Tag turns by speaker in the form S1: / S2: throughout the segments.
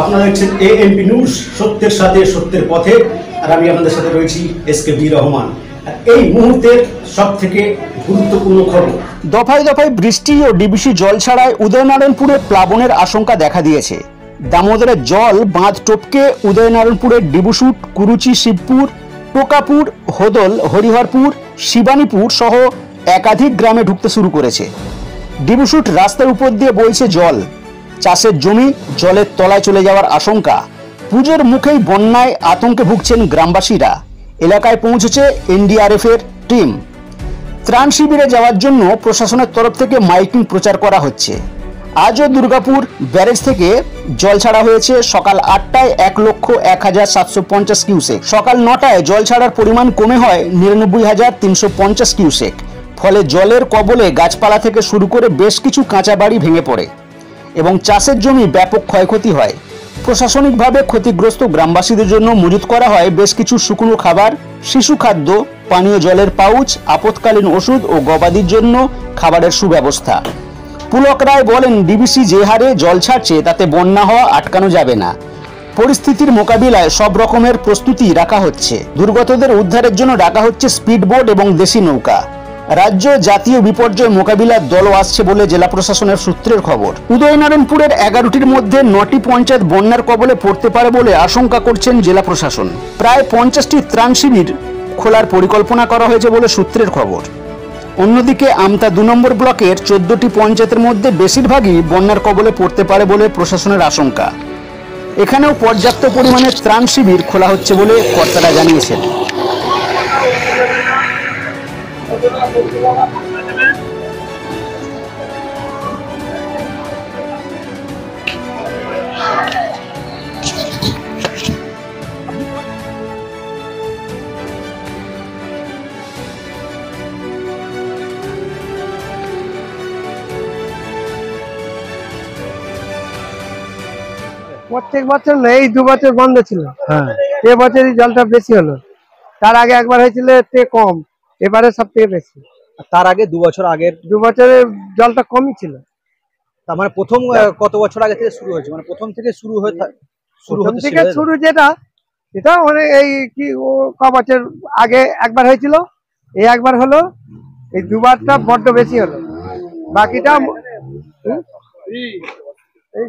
S1: আপনারা দেখছেন ANP news, সত্যের সাথে সত্যের পথে। আর আমি আপনাদের সাথে রয়েছি এসকে রহমান। এই মুহূর্তের সবথেকে গুরুত্বপূর্ণ খবর,
S2: দফায় দফায় বৃষ্টি ও ডিবিসি জল ছাড়ায় উদয়নারায়ণপুরে প্লাবনের আশঙ্কা দেখা দিয়েছে। দামোদরের জল বাঁধ টপকে উদয়নারায়ণপুরের ডিবুসুট, কুরুচি, শিবপুর, টোকাপুর, হোদল, হরিহরপুর, শিবানীপুর সহ একাধিক গ্রামে ঢুকতে শুরু করেছে। ডিবুসুট রাস্তার উপর দিয়ে বইছে জল। চাষের জমি জলের তলায় চলে যাওয়ার আশঙ্কা। পুজোর মুখেই বন্যায় আতঙ্কে ভুগছেন গ্রামবাসীরা। এলাকায় পৌঁছেছে এনডিআরএফ এর টিম। ত্রাণ শিবিরে যাওয়ার জন্য প্রশাসনের তরফ থেকে মাইকিং প্রচার করা হচ্ছে। আজও দুর্গাপুর ব্যারেজ থেকে জল ছাড়া হয়েছে। সকাল 8টায় 1,01,750 কিউসেক, সকাল 9টায় জল ছাড়ার পরিমাণ কমে হয় 99,350 কিউসেক। ফলে জলের কবলে গাছপালা থেকে শুরু করে বেশ কিছু কাঁচা বাড়ি ভেঙে পড়ে এবং চাষের জমি ব্যাপক ক্ষয়ক্ষতি হয়। প্রশাসনিকভাবে ক্ষতিগ্রস্ত গ্রামবাসীদের জন্য মজুত করা হয় বেশ কিছু শুকনো খাবার, শিশু খাদ্য, পানীয় জলের পাউচ, আপৎকালীন ওষুধ ও গবাদির জন্য খাবারের সুব্যবস্থা। পুলক রায় বলেন, ডিবিসি যে হারে জল ছাড়ছে তাতে বন্যা হওয়া আটকানো যাবে না। পরিস্থিতির মোকাবিলায় সব রকমের প্রস্তুতি রাখা হচ্ছে। দুর্গতদের উদ্ধারের জন্য ডাকা হচ্ছে স্পিডবোট এবং দেশি নৌকা। রাজ্য জাতীয় বিপর্যয় মোকাবিলার দলও আসছে বলে জেলা প্রশাসনের সূত্রের খবর। উদয়নারায়ণপুরের 11টির মধ্যে 9টি পঞ্চায়েত বন্যার কবলে পড়তে পারে বলে আশঙ্কা করছেন জেলা প্রশাসন। প্রায় 50টি ত্রাণ শিবির খোলার পরিকল্পনা করা হয়েছে বলে সূত্রের খবর। অন্যদিকে আমতা 2 নম্বর ব্লকের 14টি পঞ্চায়েতের মধ্যে বেশিরভাগই বন্যার কবলে পড়তে পারে বলে প্রশাসনের আশঙ্কা। এখানেও পর্যাপ্ত পরিমাণে ত্রাণ শিবির খোলা হচ্ছে বলে কর্তারা জানিয়েছেন।
S3: প্রত্যেক বছর না, এই 2 বছর বন্ধ ছিল। এবছরই জলটা বেশি হলো। তার আগে একবার হয়েছিল তে কম, এবারে সব থেকে বেশি।
S4: তার আগে 2 বছর আগের
S3: 2 বছরে জলটা কমই ছিল।
S4: তার মানে প্রথম কত বছর আগে থেকে শুরু হয়েছে, মানে প্রথম থেকে শুরু
S3: শুরু যেটা এটা মানে এই কি ও ক বছর আগে একবার হয়েছিল, এই একবার হলো, এই 2বারটা বড্ড বেশি হলো। বাকিটা এই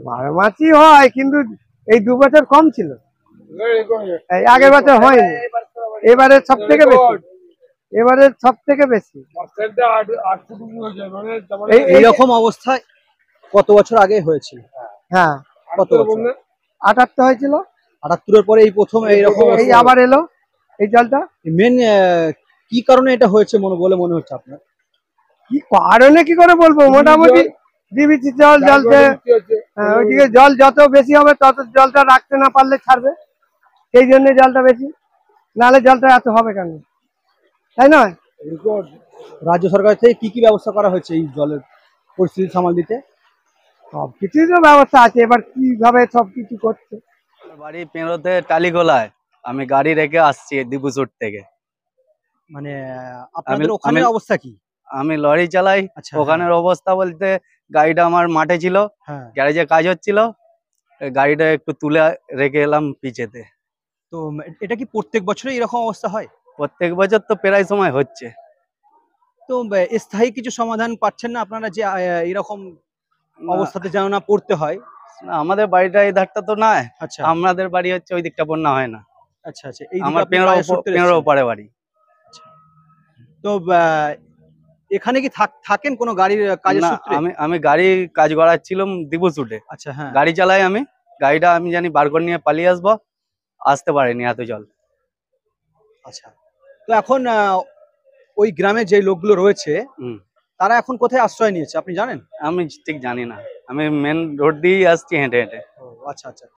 S3: বারোমাসি হয়, কিন্তু এই 2 বছর কম ছিল, এই আগের বছর হয়নি। এবারে সব থেকে বেশি।
S4: এইরকম অবস্থায় কত বছর আগে হয়েছিল?
S3: হ্যাঁ,
S4: কত বছর?
S3: 78 হয়েছিল।
S4: 78 এর পরে এই প্রথম এইরকম
S3: এই আবার এলো এই জলটা।
S4: মেন কি কারণে এটা হয়েছে মনে হচ্ছে আপনার?
S3: কি কারণে কি করে বলবো, মোটামুটি ডিবিসি জল জ্বলছে। ওইদিকে জল যত বেশি হবে তত জলটা রাখতে না পারলে ছাড়বে, সেই জন্য জলটা বেশি, নাহলে জলটা এত হবে কেন, তাই নয়?
S4: রাজ্য সরকার থেকে কি ব্যবস্থা করা হয়েছে এই জলের পরিস্থিতি সামাল দিতে?
S3: সবকিছুই তো ব্যবস্থা আছে, এবার কিভাবে সবকিছু করছে।
S5: বাড়ি পেরোতে টালিগোলায়, আমি গাড়ি রেখে আসছি ডিবুসুট থেকে।
S4: মানে আপনাদের ওখানে অবস্থা কি?
S5: আমি লরি চালাই। ওখানের অবস্থা বলতে, গাড়িটা আমার মাঠে ছিল, গ্যারেজে কাজ হচ্ছিল, গাড়িটা একটু তুলে রেখে এলাম পিছেতে।
S4: তো এটা কি প্রত্যেক বছরই এরকম অবস্থা হয়?
S5: প্রত্যেক বছর তো প্রায় সময় হচ্ছে।
S4: তো স্থায়ী কিছু সমাধান পাচ্ছেন না আপনারা, যে এরকম অবস্থাতে যেন না পড়তে হয়?
S5: আমাদের বাড়িটা এই ধারটা তো নয়। আচ্ছা, আমাদের বাড়ি হচ্ছে ওই দিকটা, বন্যা হয় না।
S4: আচ্ছা আচ্ছা,
S5: আমার পেঁড়ো পারে বাড়ি।
S4: তো এখানে কি থাকেন কোনো গাড়ির কাজের সূত্রে?
S5: আমি গাড়ি কাজ করাচ্ছিলাম ডিবুসুটে। আচ্ছা, হ্যাঁ, গাড়ি চালাই আমি। গাড়িটা আমি জানি বার করে নিয়ে পালিয়ে আসতে পারিনি এত জল।
S4: আচ্ছা, তো এখন ওই গ্রামে যে লোকগুলো রয়েছে তারা এখন কোথায় আশ্রয় নিয়েছে আপনি জানেন?
S5: আমি ঠিক জানি না, আমি মেন রোড দিয়েই আসছি হেঁটে হেঁটে।
S4: আচ্ছা আচ্ছা।